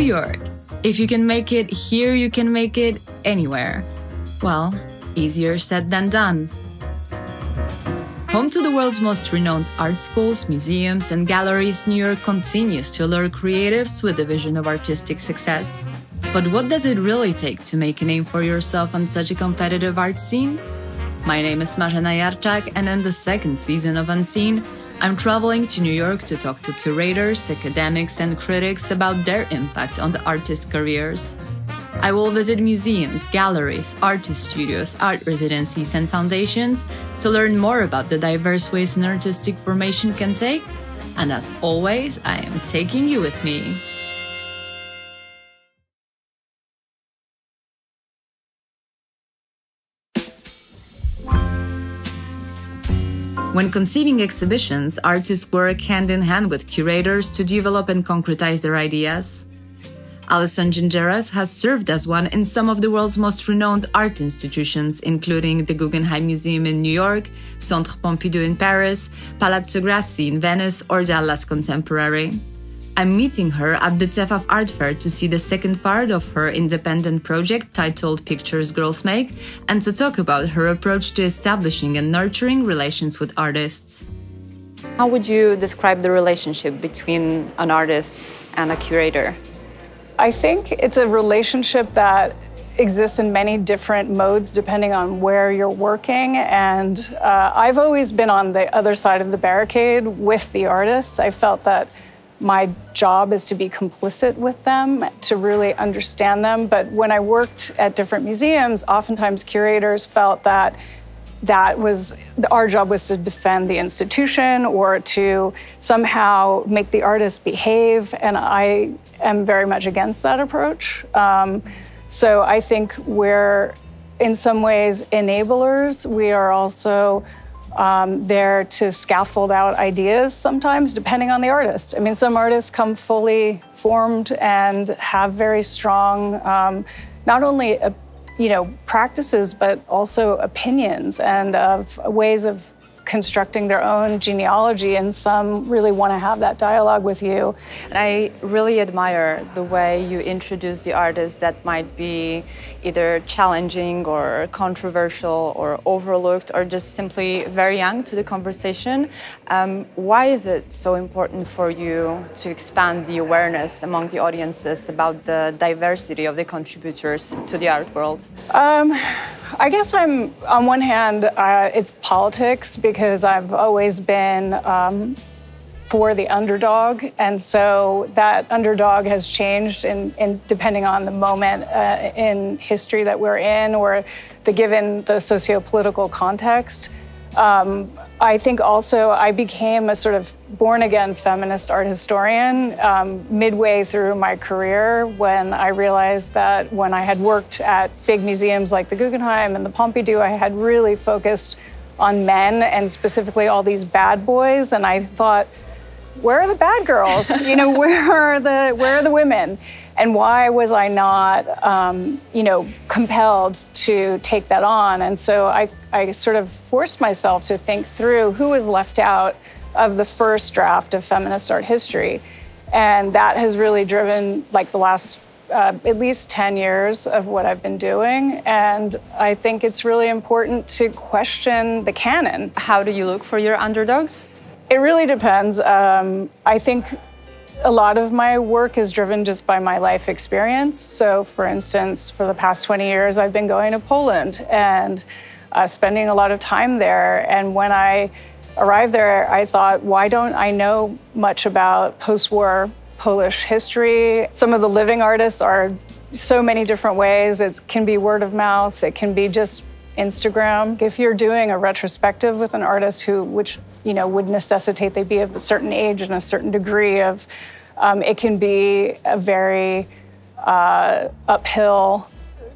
York. If you can make it here, you can make it anywhere. Well, easier said than done. Home to the world's most renowned art schools, museums, and galleries, New York continues to allure creatives with a vision of artistic success. But what does it really take to make a name for yourself on such a competitive art scene? My name is Marzena Jarczak, and in the second season of Unseen, I'm traveling to New York to talk to curators, academics, and critics about their impact on the artists' careers. I will visit museums, galleries, artist studios, art residencies, and foundations to learn more about the diverse ways an artistic formation can take. And as always, I am taking you with me. When conceiving exhibitions, artists work hand in hand with curators to develop and concretize their ideas. Alison Gingeras has served as one in some of the world's most renowned art institutions, including the Guggenheim Museum in New York, Centre Pompidou in Paris, Palazzo Grassi in Venice, or Dallas Contemporary. I'm meeting her at the TEFAF Art Fair to see the second part of her independent project titled Pictures Girls Make, and to talk about her approach to establishing and nurturing relations with artists. How would you describe the relationship between an artist and a curator? I think it's a relationship that exists in many different modes depending on where you're working. And I've always been on the other side of the barricade with the artists. I felt that my job is to be complicit with them, to really understand them. But when I worked at different museums, oftentimes curators felt that our job was to defend the institution or to somehow make the artist behave, and I am very much against that approach. So I think we're, in some ways, enablers. We are also there to scaffold out ideas sometimes, depending on the artist. I mean, some artists come fully formed and have very strong, not only practices, but also opinions and ways of constructing their own genealogy, and some really want to have that dialogue with you. And I really admire the way you introduce the artist that might be either challenging or controversial or overlooked or just simply very young to the conversation. Why is it so important for you to expand the awareness among the audiences about the diversity of the contributors to the art world? I guess on one hand, it's politics, because I've always been for the underdog. And so that underdog has changed in depending on the moment in history that we're in, or given the socio-political context. I think also I became a sort of born-again feminist art historian midway through my career, when I realized that when I had worked at big museums like the Guggenheim and the Pompidou, I had really focused on men, and specifically all these bad boys. And I thought, where are the bad girls? Where are the women? And why was I not, compelled to take that on? And so I sort of forced myself to think through who was left out of the first draft of feminist art history. And that has really driven the last at least 10 years of what I've been doing. And I think it's really important to question the canon. How do you look for your underdogs? It really depends. I think a lot of my work is driven just by my life experience. So for instance, for the past 20 years, I've been going to Poland and spending a lot of time there. And when I arrived there, I thought, why don't I know much about post-war Polish history? Some of the living artists are so many different ways. It can be word of mouth. It can be just Instagram. If you're doing a retrospective with an artist which would necessitate they be of a certain age and a certain degree of, it can be a very uphill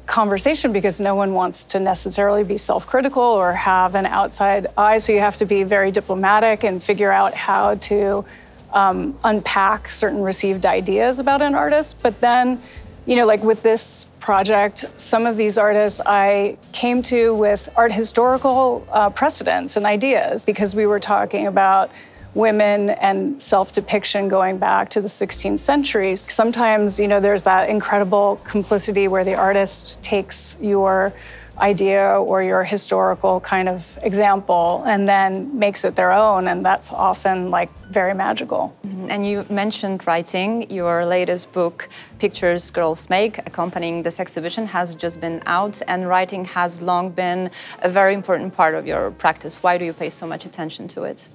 conversation, because no one wants to necessarily be self-critical or have an outside eye. So you have to be very diplomatic and figure out how to unpack certain received ideas about an artist. But then, with this project, some of these artists I came to with art historical precedents and ideas, because we were talking about women and self-depiction going back to the 16th century. Sometimes, there's that incredible complicity where the artist takes your idea or your historical kind of example and then makes it their own, and that's often like very magical. And you mentioned writing. Your latest book, Pictures Girls Make, accompanying this exhibition, has just been out, and writing has long been a very important part of your practice. Why do you pay so much attention to it?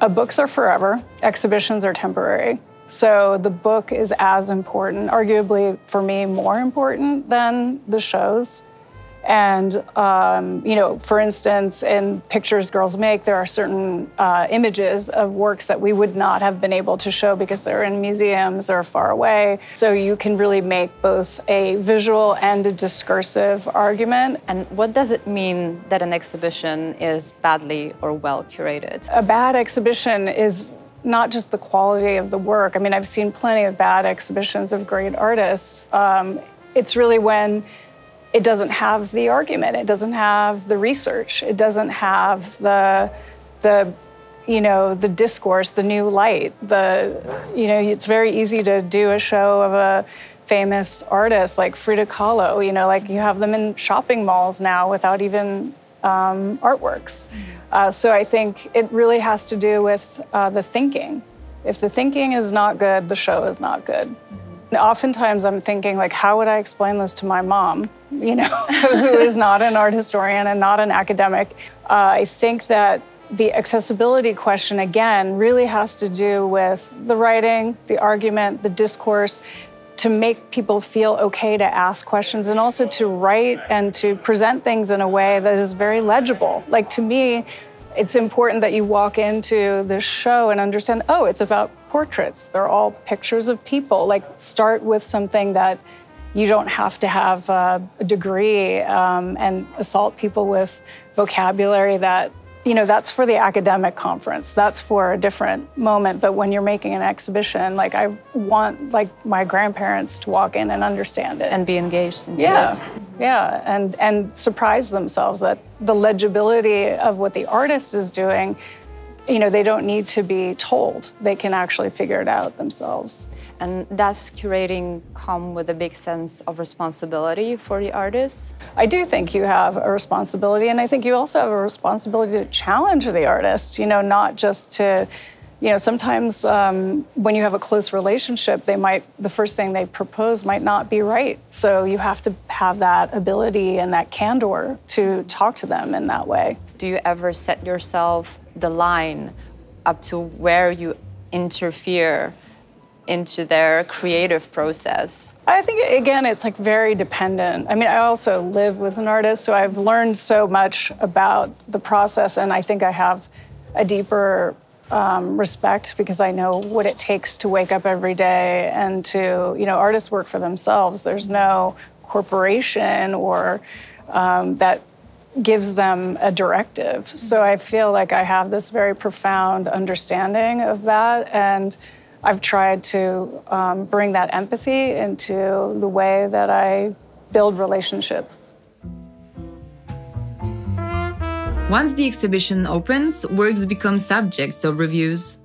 Books are forever, exhibitions are temporary. So the book is as important, arguably for me more important than the shows. And, for instance, in Pictures Girls Make, there are certain images of works that we would not have been able to show because they're in museums or far away. So you can really make both a visual and a discursive argument. And what does it mean that an exhibition is badly or well curated? A bad exhibition is not just the quality of the work. I mean, I've seen plenty of bad exhibitions of great artists. It's really when it doesn't have the argument, it doesn't have the research, it doesn't have the discourse, the new light. It's very easy to do a show of a famous artist like Frida Kahlo. Like you have them in shopping malls now without even artworks. So I think it really has to do with the thinking. If the thinking is not good, the show is not good. Oftentimes I'm thinking, like, how would I explain this to my mom, who is not an art historian and not an academic? I think that the accessibility question, again, really has to do with the writing, the argument, the discourse, to make people feel okay to ask questions and also to write and to present things in a way that is very legible. Like, to me, it's important that you walk into this show and understand, oh, it's about portraits. They're all pictures of people. Like, start with something that you don't have to have a degree and assault people with vocabulary that, that's for the academic conference. That's for a different moment. But when you're making an exhibition, like, I want, like, my grandparents to walk in and understand it. And be engaged into it. it. Yeah, and surprise themselves that the legibility of what the artist is doing, they don't need to be told. They can actually figure it out themselves. And does curating come with a big sense of responsibility for the artists? I do think you have a responsibility, and I think you also have a responsibility to challenge the artist, not just to, sometimes when you have a close relationship, the first thing they propose might not be right. So you have to have that ability and that candor to talk to them in that way. Do you ever set yourself the line up to where you interfere into their creative process? I think, again, it's like very dependent. I mean, I also live with an artist, so I've learned so much about the process, and I think I have a deeper respect because I know what it takes to wake up every day and to, artists work for themselves. There's no corporation or that gives them a directive. So I feel like I have this very profound understanding of that, and I've tried to bring that empathy into the way that I build relationships. Once the exhibition opens, works become subjects of reviews.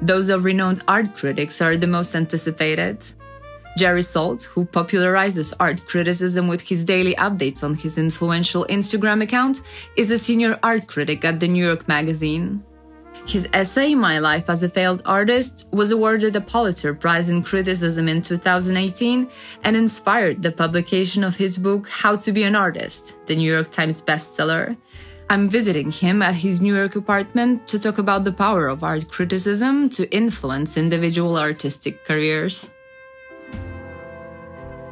Those of renowned art critics are the most anticipated. Jerry Salt, who popularizes art criticism with his daily updates on his influential Instagram account, is a senior art critic at the New York Magazine. His essay, My Life as a Failed Artist, was awarded a Pulitzer Prize in Criticism in 2018 and inspired the publication of his book, How to Be an Artist, the New York Times bestseller. I'm visiting him at his New York apartment to talk about the power of art criticism to influence individual artistic careers.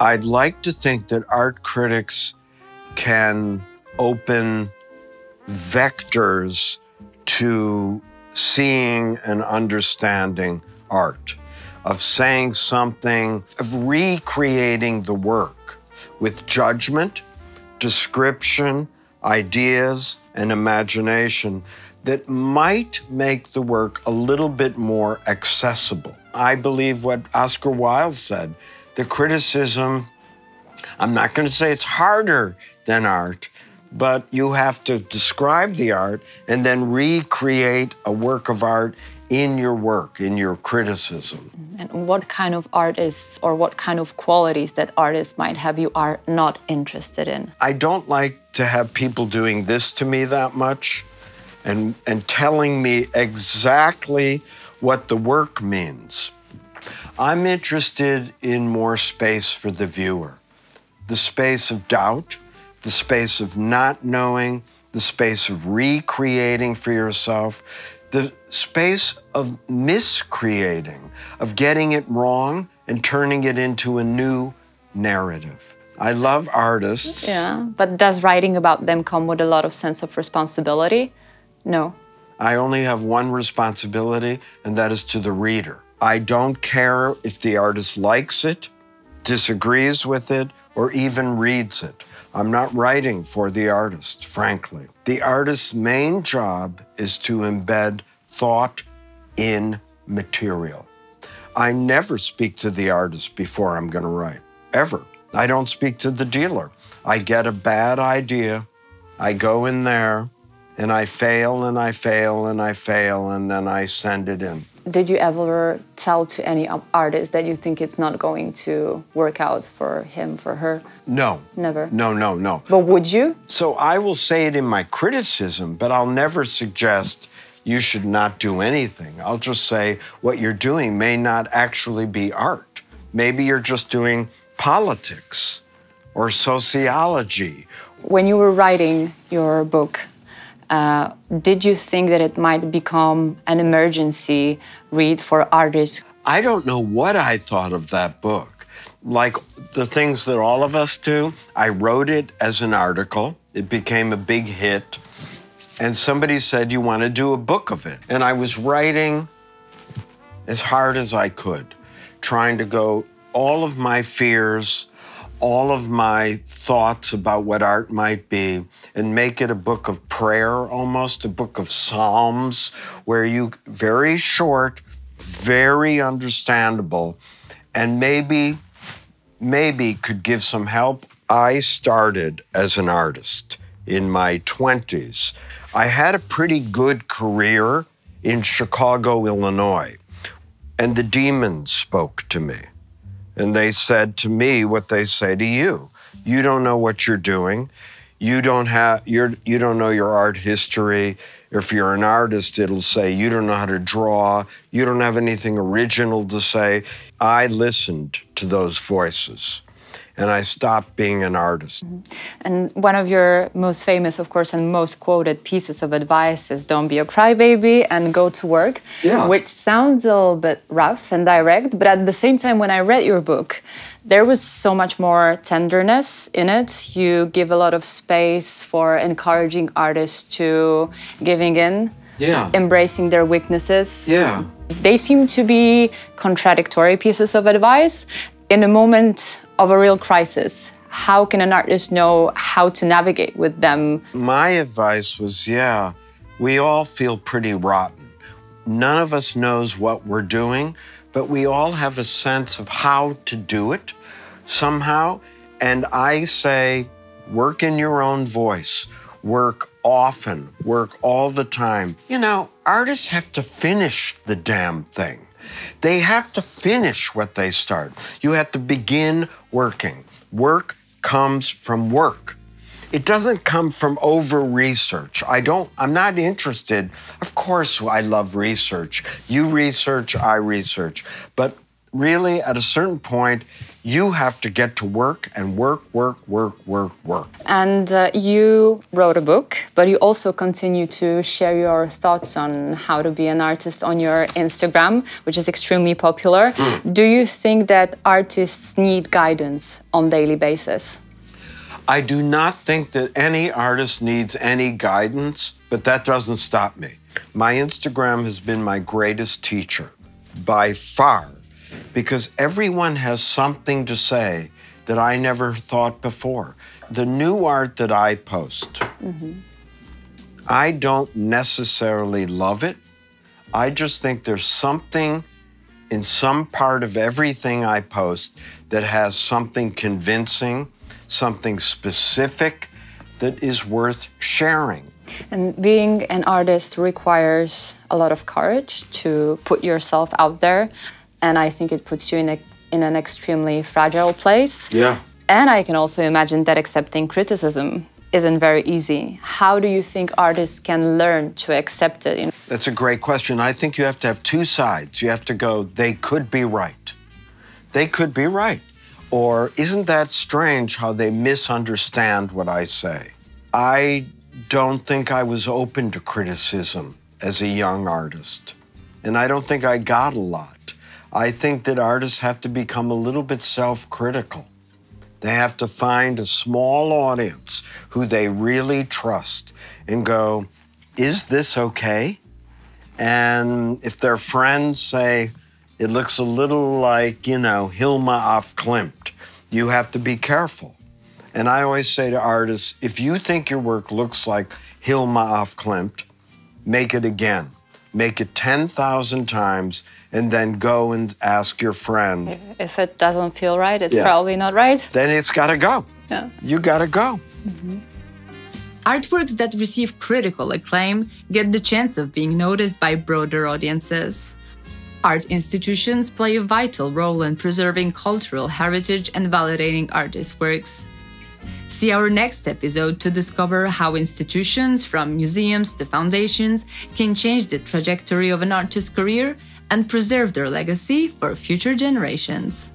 I'd like to think that art critics can open vectors to seeing and understanding art, of saying something, of recreating the work with judgment, description, ideas, and imagination that might make the work a little bit more accessible. I believe what Oscar Wilde said, the criticism, I'm not going to say it's harder than art, but you have to describe the art and then recreate a work of art in your work, in your criticism. And what kind of artists or what kind of qualities that artists might have you are not interested in? I don't like to have people doing this to me that much and telling me exactly what the work means. I'm interested in more space for the viewer. The space of doubt, the space of not knowing, the space of recreating for yourself, the space of miscreating, of getting it wrong and turning it into a new narrative. I love artists. Yeah, but does writing about them come with a lot of sense of responsibility? No. I only have one responsibility, and that is to the reader. I don't care if the artist likes it, disagrees with it, or even reads it. I'm not writing for the artist, frankly. The artist's main job is to embed thought in material. I never speak to the artist before I'm going to write, ever. I don't speak to the dealer. I get a bad idea, I go in there, and I fail, and I fail, and I fail, and then I send it in. Did you ever tell to any artist that you think it's not going to work out for him, for her? No. Never? No, no, no. But would you? So I will say it in my criticism, but I'll never suggest you should not do anything. I'll just say what you're doing may not actually be art. Maybe you're just doing politics or sociology. When you were writing your book, did you think that it might become an emergency read for artists? I don't know what I thought of that book. Like the things that all of us do, I wrote it as an article. It became a big hit. And somebody said, you want to do a book of it. And I was writing as hard as I could, trying to go all of my fears, all of my thoughts about what art might be, and make it a book of prayer almost, a book of psalms, where you, very short, very understandable, and maybe could give some help. I started as an artist in my 20s. I had a pretty good career in Chicago, Illinois, and the demons spoke to me. And they said to me what they say to you. You don't know what you're doing. You don't know your art history. If you're an artist, it'll say you don't know how to draw. You don't have anything original to say. I listened to those voices, and I stopped being an artist. And one of your most famous, of course, and most quoted pieces of advice is don't be a crybaby and go to work, which sounds a little bit rough and direct, but at the same time, when I read your book, there was so much more tenderness in it. You give a lot of space for encouraging artists to giving in, embracing their weaknesses. They seem to be contradictory pieces of advice in a moment of a real crisis. How can an artist know how to navigate with them? My advice was, we all feel pretty rotten. None of us knows what we're doing, but we all have a sense of how to do it somehow. And I say, work in your own voice, work often, work all the time. You know, artists have to finish the damn thing. They have to finish what they start. You have to begin working. Work comes from work. It doesn't come from over-research. I'm not interested. Of course, I love research. You research, I research. But really, at a certain point, you have to get to work and work. And you wrote a book, but you also continue to share your thoughts on how to be an artist on your Instagram, which is extremely popular. Do you think that artists need guidance on a daily basis? I do not think that any artist needs any guidance, but that doesn't stop me. My Instagram has been my greatest teacher, by far. Because everyone has something to say that I never thought before. The new art that I post, I don't necessarily love it. I just think there's something in some part of everything I post that has something convincing, something specific that is worth sharing. And being an artist requires a lot of courage to put yourself out there. And I think it puts you in an extremely fragile place. Yeah. And I can also imagine that accepting criticism isn't very easy. How do you think artists can learn to accept it? That's a great question. I think you have to have two sides. You have to go, they could be right. They could be right. Or isn't that strange how they misunderstand what I say? I don't think I was open to criticism as a young artist. And I don't think I got a lot. I think that artists have to become a little bit self-critical. They have to find a small audience who they really trust and go, is this okay? And if their friends say, it looks a little like, you know, Hilma af Klint, you have to be careful. And I always say to artists, if you think your work looks like Hilma af Klint, make it again. Make it 10,000 times, and then go and ask your friend. If it doesn't feel right, it's probably not right. Then it's got to go. Yeah. You got to go. Mm-hmm. Artworks that receive critical acclaim get the chance of being noticed by broader audiences. Art institutions play a vital role in preserving cultural heritage and validating artists' works. See our next episode to discover how institutions, from museums to foundations, can change the trajectory of an artist's career and preserve their legacy for future generations.